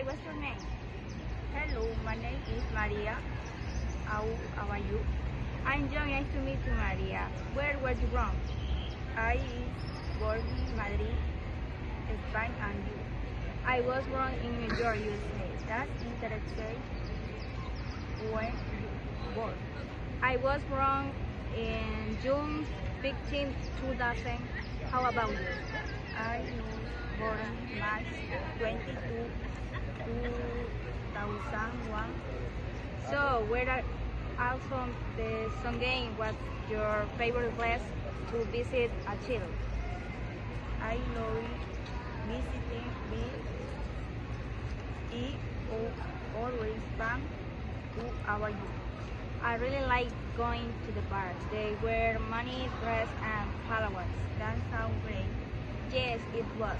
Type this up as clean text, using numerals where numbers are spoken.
Hi, what's your name? Hello, my name is Maria. How are you? I'm John. Nice to meet you, Maria. Where were you from? I is born in Madrid, Spain, and you. I was born in New York, USA. That's interesting. When you born? I was born in June 15, 2000. How about you? I was born March 22, 2001. So, where are also the some game? What's your favorite place to visit a Chile? I love visiting the always fun to our youth. I really like going to the park. They wear money, dress, and followers. That sounds great. Yes, it was.